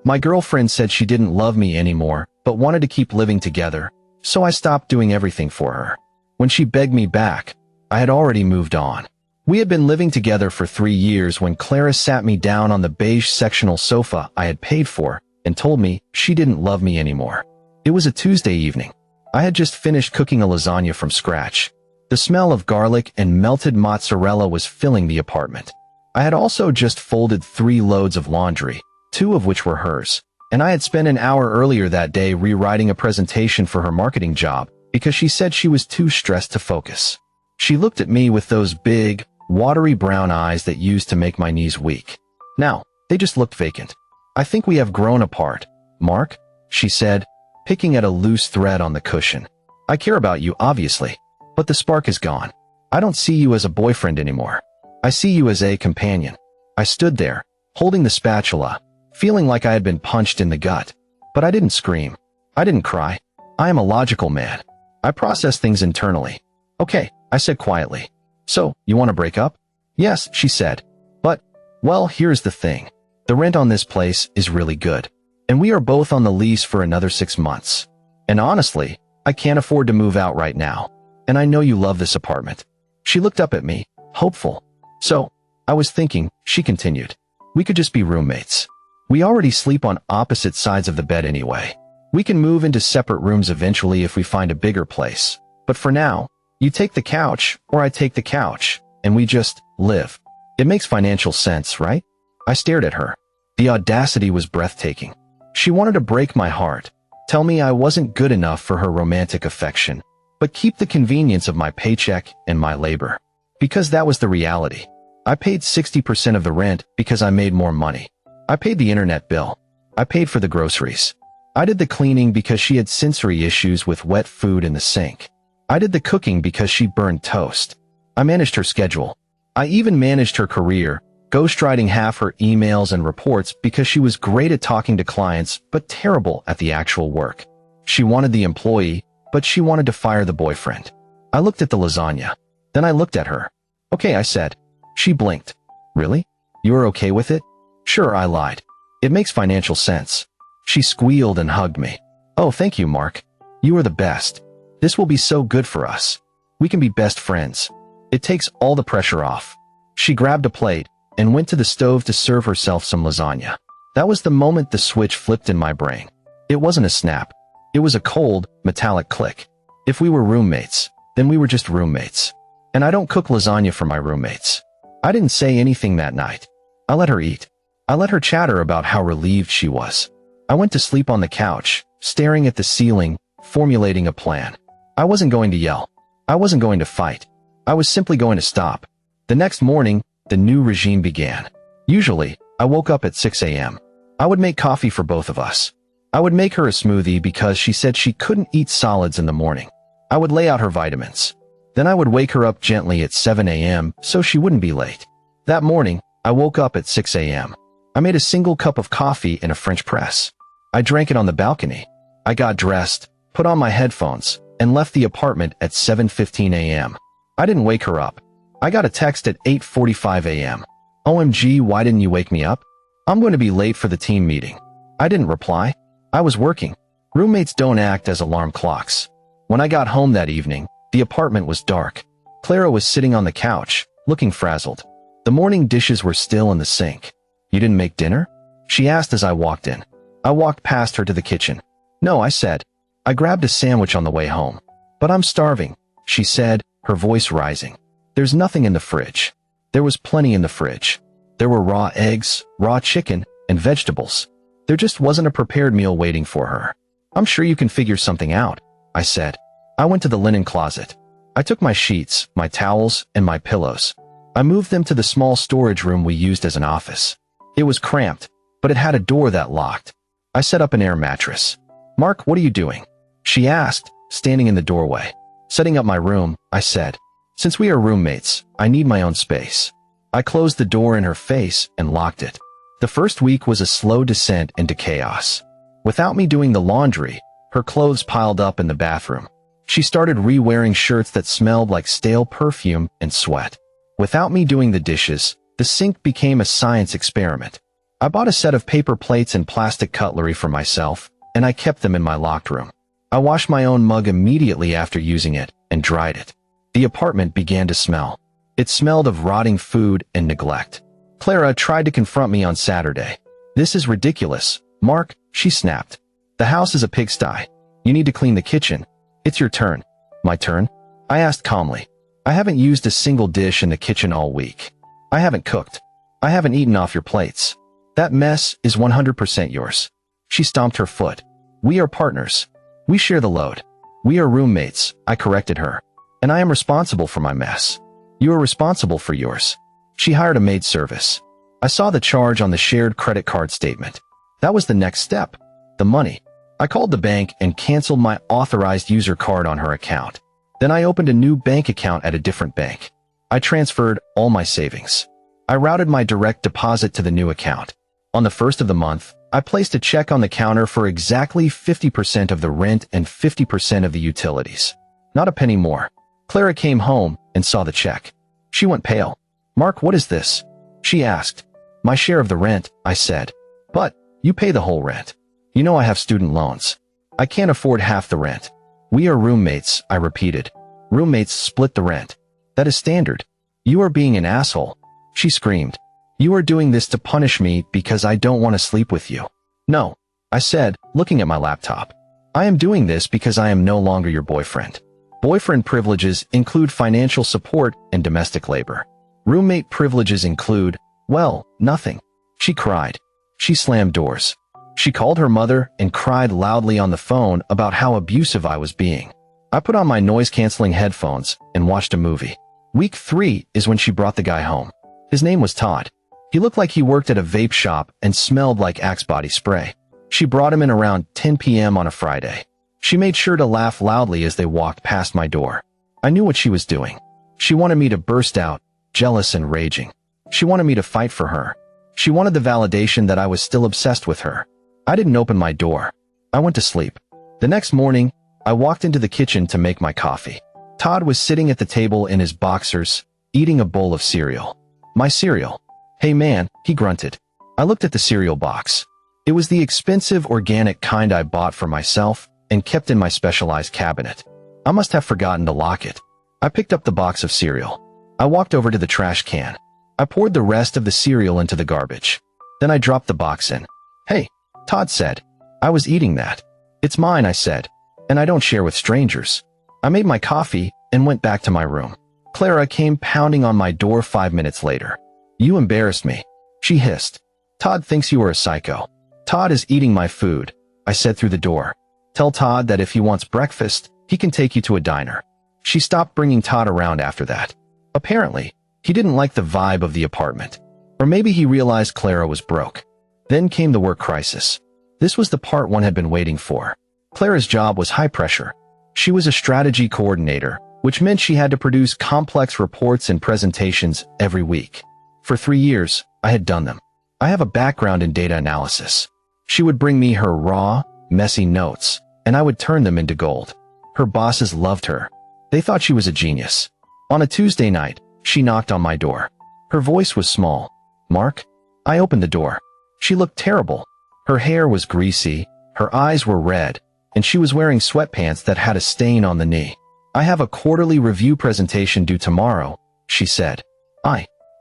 My girlfriend said she didn't love me anymore, but wanted to keep living together, so I stopped doing everything for her. When she begged me back, I had already moved on. We had been living together for 3 years when Clara sat me down on the beige sectional sofa I had paid for and told me she didn't love me anymore. It was a Tuesday evening. I had just finished cooking a lasagna from scratch. The smell of garlic and melted mozzarella was filling the apartment. I had also just folded 3 loads of laundry, 2 of which were hers, and I had spent an hour earlier that day rewriting a presentation for her marketing job because she said she was too stressed to focus. She looked at me with those big, watery brown eyes that used to make my knees weak. Now, they just looked vacant. "I think we have grown apart, Mark," she said, picking at a loose thread on the cushion. "I care about you, obviously, but the spark is gone. I don't see you as a boyfriend anymore. I see you as a companion." I stood there, holding the spatula, feeling like I had been punched in the gut. But I didn't scream. I didn't cry. I am a logical man. I process things internally. "Okay," I said quietly. "So, you want to break up?" "Yes," she said. "But, well, here's the thing. The rent on this place is really good. And we are both on the lease for another 6 months. And honestly, I can't afford to move out right now. And I know you love this apartment." She looked up at me, hopeful. "So, I was thinking," she continued, "we could just be roommates. We already sleep on opposite sides of the bed anyway. We can move into separate rooms eventually if we find a bigger place. But for now, you take the couch, or I take the couch, and we just live. It makes financial sense, right?" I stared at her. The audacity was breathtaking. She wanted to break my heart, tell me I wasn't good enough for her romantic affection, but keep the convenience of my paycheck and my labor. Because that was the reality. I paid 60% of the rent because I made more money. I paid the internet bill. I paid for the groceries. I did the cleaning because she had sensory issues with wet food in the sink. I did the cooking because she burned toast. I managed her schedule. I even managed her career, ghostwriting half her emails and reports because she was great at talking to clients but terrible at the actual work. She wanted the employee, but she wanted to fire the boyfriend. I looked at the lasagna. Then I looked at her. "Okay," I said. She blinked. "Really? You are okay with it?" "Sure," I lied. "It makes financial sense." She squealed and hugged me. "Oh, thank you, Mark. You are the best. This will be so good for us. We can be best friends. It takes all the pressure off." She grabbed a plate and went to the stove to serve herself some lasagna. That was the moment the switch flipped in my brain. It wasn't a snap. It was a cold, metallic click. If we were roommates, then we were just roommates. And I don't cook lasagna for my roommates. I didn't say anything that night. I let her eat. I let her chatter about how relieved she was. I went to sleep on the couch, staring at the ceiling, formulating a plan. I wasn't going to yell. I wasn't going to fight. I was simply going to stop. The next morning, the new regime began. Usually, I woke up at 6 a.m. I would make coffee for both of us. I would make her a smoothie because she said she couldn't eat solids in the morning. I would lay out her vitamins. Then I would wake her up gently at 7 a.m. so she wouldn't be late. That morning, I woke up at 6 a.m. I made a single cup of coffee in a French press. I drank it on the balcony. I got dressed, put on my headphones, and left the apartment at 7:15 a.m. I didn't wake her up. I got a text at 8:45 a.m. "OMG, why didn't you wake me up? I'm going to be late for the team meeting." I didn't reply. I was working. Roommates don't act as alarm clocks. When I got home that evening, the apartment was dark. Clara was sitting on the couch, looking frazzled. The morning dishes were still in the sink. "You didn't make dinner?" she asked as I walked in. I walked past her to the kitchen. "No," I said. "I grabbed a sandwich on the way home." "But I'm starving," she said, her voice rising. "There's nothing in the fridge." There was plenty in the fridge. There were raw eggs, raw chicken, and vegetables. There just wasn't a prepared meal waiting for her. "I'm sure you can figure something out," I said. I went to the linen closet. I took my sheets, my towels, and my pillows. I moved them to the small storage room we used as an office. It was cramped, but it had a door that locked. I set up an air mattress. "Mark, what are you doing?" she asked, standing in the doorway. "Setting up my room," I said. "Since we are roommates, I need my own space." I closed the door in her face and locked it. The first week was a slow descent into chaos. Without me doing the laundry, her clothes piled up in the bathroom. She started re-wearing shirts that smelled like stale perfume and sweat. Without me doing the dishes, the sink became a science experiment. I bought a set of paper plates and plastic cutlery for myself, and I kept them in my locked room. I washed my own mug immediately after using it and dried it. The apartment began to smell. It smelled of rotting food and neglect. Clara tried to confront me on Saturday. "This is ridiculous, Mark," she snapped. "The house is a pigsty. You need to clean the kitchen. It's your turn." "My turn?" I asked calmly. "I haven't used a single dish in the kitchen all week. I haven't cooked. I haven't eaten off your plates. That mess is 100% yours." She stomped her foot. "We are partners. We share the load. We are roommates," I corrected her. "And I am responsible for my mess. You are responsible for yours." She hired a maid service. I saw the charge on the shared credit card statement. That was the next step. The money. I called the bank and canceled my authorized user card on her account. Then I opened a new bank account at a different bank. I transferred all my savings. I routed my direct deposit to the new account. On the first of the month, I placed a check on the counter for exactly 50% of the rent and 50% of the utilities. Not a penny more. Clara came home and saw the check. She went pale. "Mark, what is this?" she asked. "My share of the rent," I said. "But you pay the whole rent. You know I have student loans. I can't afford half the rent." "We are roommates," I repeated. "Roommates split the rent. That is standard." "You are being an asshole," she screamed. "You are doing this to punish me because I don't want to sleep with you." "No," I said, looking at my laptop. "I am doing this because I am no longer your boyfriend. Boyfriend privileges include financial support and domestic labor. Roommate privileges include, well, nothing." She cried. She slammed doors. She called her mother and cried loudly on the phone about how abusive I was being. I put on my noise-canceling headphones and watched a movie. Week 3 is when she brought the guy home. His name was Todd. He looked like he worked at a vape shop and smelled like Axe body spray. She brought him in around 10 p.m. on a Friday. She made sure to laugh loudly as they walked past my door. I knew what she was doing. She wanted me to burst out, jealous and raging. She wanted me to fight for her. She wanted the validation that I was still obsessed with her. I didn't open my door. I went to sleep. The next morning, I walked into the kitchen to make my coffee. Todd was sitting at the table in his boxers, eating a bowl of cereal. "My cereal." "Hey man," he grunted. I looked at the cereal box. It was the expensive organic kind I bought for myself and kept in my specialized cabinet. I must have forgotten to lock it. I picked up the box of cereal. I walked over to the trash can. I poured the rest of the cereal into the garbage. Then I dropped the box in. "Hey," Todd said. "I was eating that." "It's mine," I said. "And I don't share with strangers." I made my coffee and went back to my room. Clara came pounding on my door 5 minutes later. "You embarrassed me," she hissed. "Todd thinks you are a psycho." "Todd is eating my food," I said through the door. "Tell Todd that if he wants breakfast, he can take you to a diner." She stopped bringing Todd around after that. Apparently, he didn't like the vibe of the apartment. Or maybe he realized Clara was broke. Then came the work crisis. This was the part one had been waiting for. Clara's job was high pressure. She was a strategy coordinator, which meant she had to produce complex reports and presentations every week. For 3 years, I had done them. I have a background in data analysis. She would bring me her raw, messy notes, and I would turn them into gold. Her bosses loved her. They thought she was a genius. On a Tuesday night, she knocked on my door. Her voice was small. "Mark?" I opened the door. She looked terrible. Her hair was greasy, her eyes were red, and she was wearing sweatpants that had a stain on the knee. "I have a quarterly review presentation due tomorrow," she said.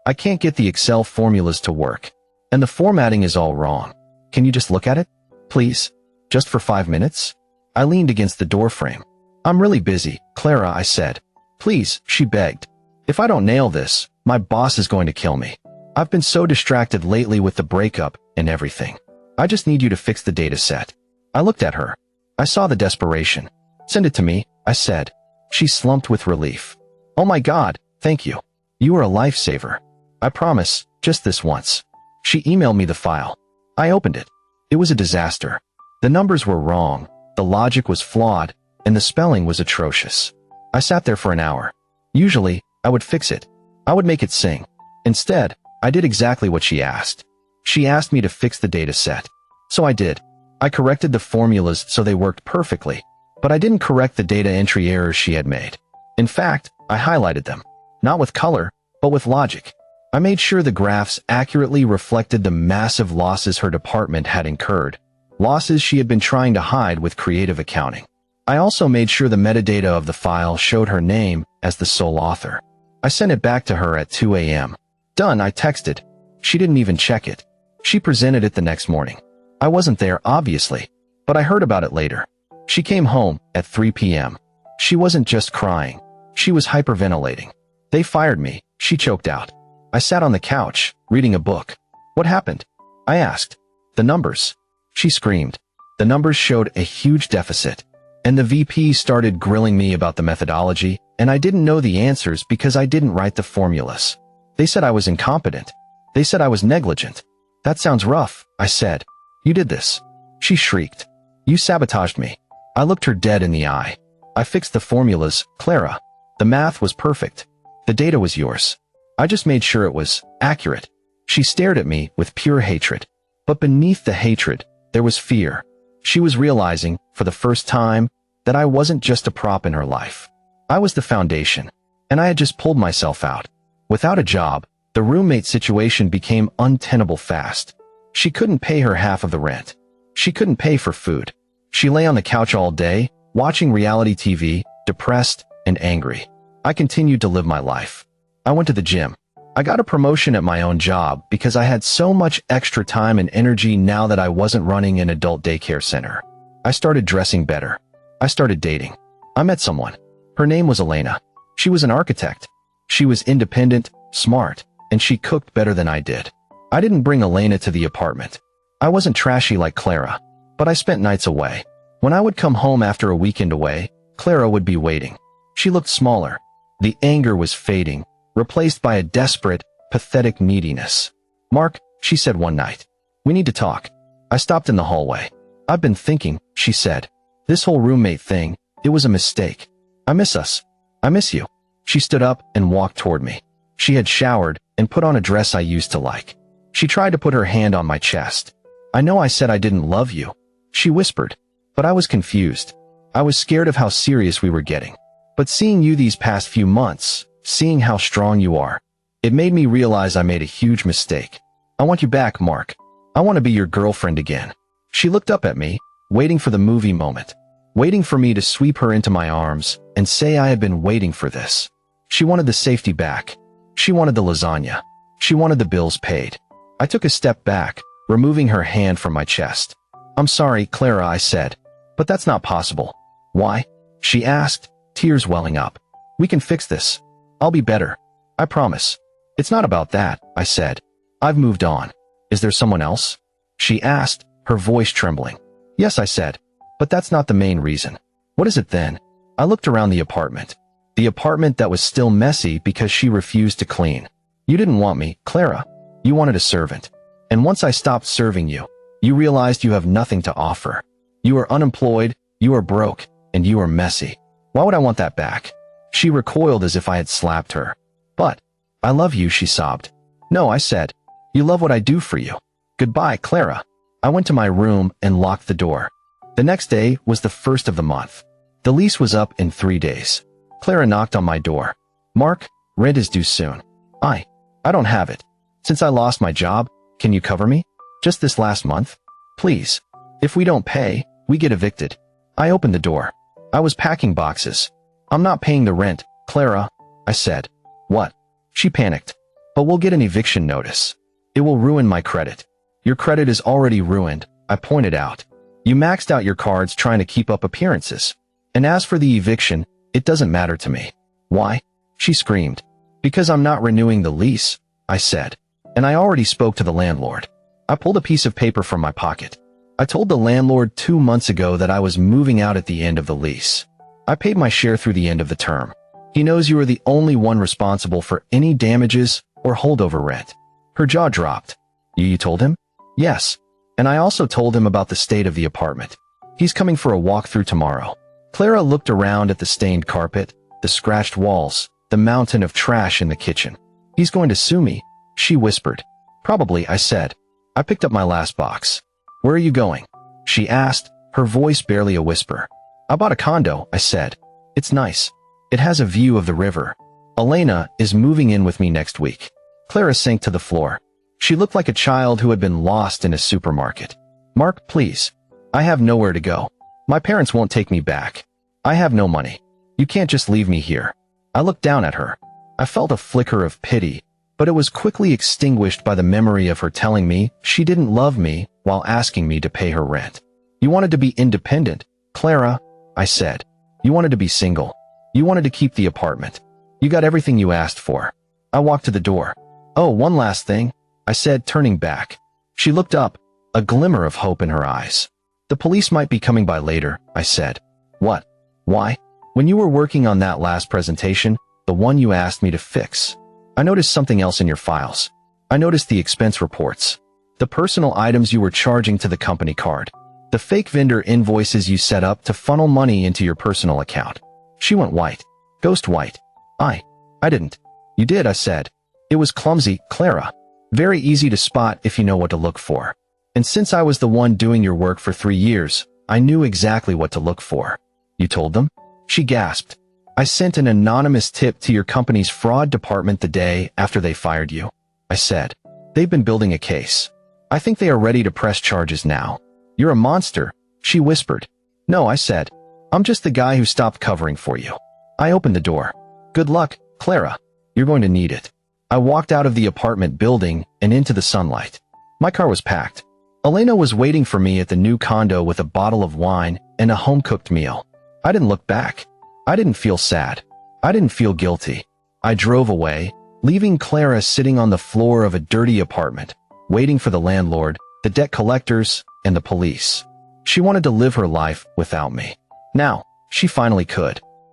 I can't get the Excel formulas to work. And the formatting is all wrong. Can you just look at it? Please? Just for 5 minutes?" I leaned against the doorframe. "I'm really busy, Clara," I said. "Please," she begged. "If I don't nail this, my boss is going to kill me. I've been so distracted lately with the breakup and everything. I just need you to fix the data set." I looked at her. I saw the desperation. "Send it to me," I said. She slumped with relief. "Oh my God, thank you. You are a lifesaver. I promise, just this once." She emailed me the file. I opened it. It was a disaster. The numbers were wrong, the logic was flawed, and the spelling was atrocious. I sat there for an hour. Usually, I would fix it. I would make it sing. Instead, I did exactly what she asked. She asked me to fix the data set. So I did. I corrected the formulas so they worked perfectly, but I didn't correct the data entry errors she had made. In fact, I highlighted them. Not with color, but with logic. I made sure the graphs accurately reflected the massive losses her department had incurred, losses she had been trying to hide with creative accounting. I also made sure the metadata of the file showed her name as the sole author. I sent it back to her at 2 a.m. Done, I texted. She didn't even check it. She presented it the next morning. I wasn't there, obviously, but I heard about it later. She came home at 3 p.m. She wasn't just crying. She was hyperventilating. They fired me, she choked out. I sat on the couch, reading a book. What happened? I asked. The numbers. She screamed. The numbers showed a huge deficit. And the VP started grilling me about the methodology, and I didn't know the answers because I didn't write the formulas. They said I was incompetent. They said I was negligent. That sounds rough, I said. You did this. She shrieked. You sabotaged me. I looked her dead in the eye. I fixed the formulas, Clara. The math was perfect. The data was yours. I just made sure it was accurate. She stared at me with pure hatred. But beneath the hatred, there was fear. She was realizing, for the first time, that I wasn't just a prop in her life. I was the foundation, and I had just pulled myself out. Without a job, the roommate situation became untenable fast. She couldn't pay her half of the rent. She couldn't pay for food. She lay on the couch all day, watching reality TV, depressed and angry. I continued to live my life. I went to the gym. I got a promotion at my own job because I had so much extra time and energy now that I wasn't running an adult daycare center. I started dressing better. I started dating. I met someone. Her name was Elena. She was an architect. She was independent, smart, and she cooked better than I did. I didn't bring Elena to the apartment. I wasn't trashy like Clara, but I spent nights away. When I would come home after a weekend away, Clara would be waiting. She looked smaller. The anger was fading, replaced by a desperate, pathetic neediness. Mark, she said one night. We need to talk. I stopped in the hallway. I've been thinking, she said. This whole roommate thing, it was a mistake. I miss us. I miss you. She stood up and walked toward me. She had showered and put on a dress I used to like. She tried to put her hand on my chest. I know I said I didn't love you, she whispered, but I was confused. I was scared of how serious we were getting. But seeing you these past few months, seeing how strong you are, it made me realize I made a huge mistake. I want you back, Mark. I want to be your girlfriend again. She looked up at me, waiting for the movie moment, waiting for me to sweep her into my arms and say I had been waiting for this. She wanted the safety back. She wanted the lasagna. She wanted the bills paid. I took a step back, removing her hand from my chest. I'm sorry, Clara, I said, but that's not possible. Why? She asked, tears welling up. We can fix this. I'll be better. I promise. It's not about that, I said. I've moved on. Is there someone else? She asked, her voice trembling. Yes, I said, but that's not the main reason. What is it then? I looked around the apartment that was still messy because she refused to clean. You didn't want me, Clara. You wanted a servant. And once I stopped serving you, you realized you have nothing to offer. You are unemployed, you are broke, and you are messy. Why would I want that back? She recoiled as if I had slapped her. But, I love you, she sobbed. No, I said. You love what I do for you. Goodbye, Clara. I went to my room and locked the door. The next day was the first of the month. The lease was up in 3 days. Clara knocked on my door. Mark, rent is due soon. I don't have it. Since I lost my job, can you cover me? Just this last month? Please. If we don't pay, we get evicted. I opened the door. I was packing boxes. I'm not paying the rent, Clara, I said. What? She panicked. But we'll get an eviction notice. It will ruin my credit. Your credit is already ruined, I pointed out. You maxed out your cards trying to keep up appearances. And as for the eviction, it doesn't matter to me. Why? She screamed. Because I'm not renewing the lease, I said. And I already spoke to the landlord. I pulled a piece of paper from my pocket. I told the landlord 2 months ago that I was moving out at the end of the lease. I paid my share through the end of the term. He knows you are the only one responsible for any damages or holdover rent. Her jaw dropped. You told him? Yes. And I also told him about the state of the apartment. He's coming for a walkthrough tomorrow. Clara looked around at the stained carpet, the scratched walls, the mountain of trash in the kitchen. He's going to sue me, she whispered. Probably, I said. I picked up my last box. Where are you going? She asked, her voice barely a whisper. I bought a condo, I said. It's nice. It has a view of the river. Elena is moving in with me next week. Clara sank to the floor. She looked like a child who had been lost in a supermarket. Mark, please. I have nowhere to go. My parents won't take me back. I have no money. You can't just leave me here. I looked down at her. I felt a flicker of pity, but it was quickly extinguished by the memory of her telling me she didn't love me while asking me to pay her rent. You wanted to be independent, Clara, I said. You wanted to be single. You wanted to keep the apartment. You got everything you asked for. I walked to the door. Oh, one last thing, I said, turning back. She looked up, a glimmer of hope in her eyes. The police might be coming by later, I said. What? Why? When you were working on that last presentation, the one you asked me to fix, I noticed something else in your files. I noticed the expense reports. The personal items you were charging to the company card. The fake vendor invoices you set up to funnel money into your personal account. She went white. Ghost white. I didn't. You did, I said. It was clumsy, Clara. Very easy to spot if you know what to look for. And since I was the one doing your work for 3 years, I knew exactly what to look for. You told them? She gasped. I sent an anonymous tip to your company's fraud department the day after they fired you. I said. They've been building a case. I think they are ready to press charges now. You're a monster, she whispered. No, I said. I'm just the guy who stopped covering for you. I opened the door. Good luck, Clara. You're going to need it. I walked out of the apartment building and into the sunlight. My car was packed. Elena was waiting for me at the new condo with a bottle of wine and a home-cooked meal. I didn't look back. I didn't feel sad. I didn't feel guilty. I drove away, leaving Clara sitting on the floor of a dirty apartment, waiting for the landlord, the debt collectors, and the police. She wanted to live her life without me. Now, she finally could.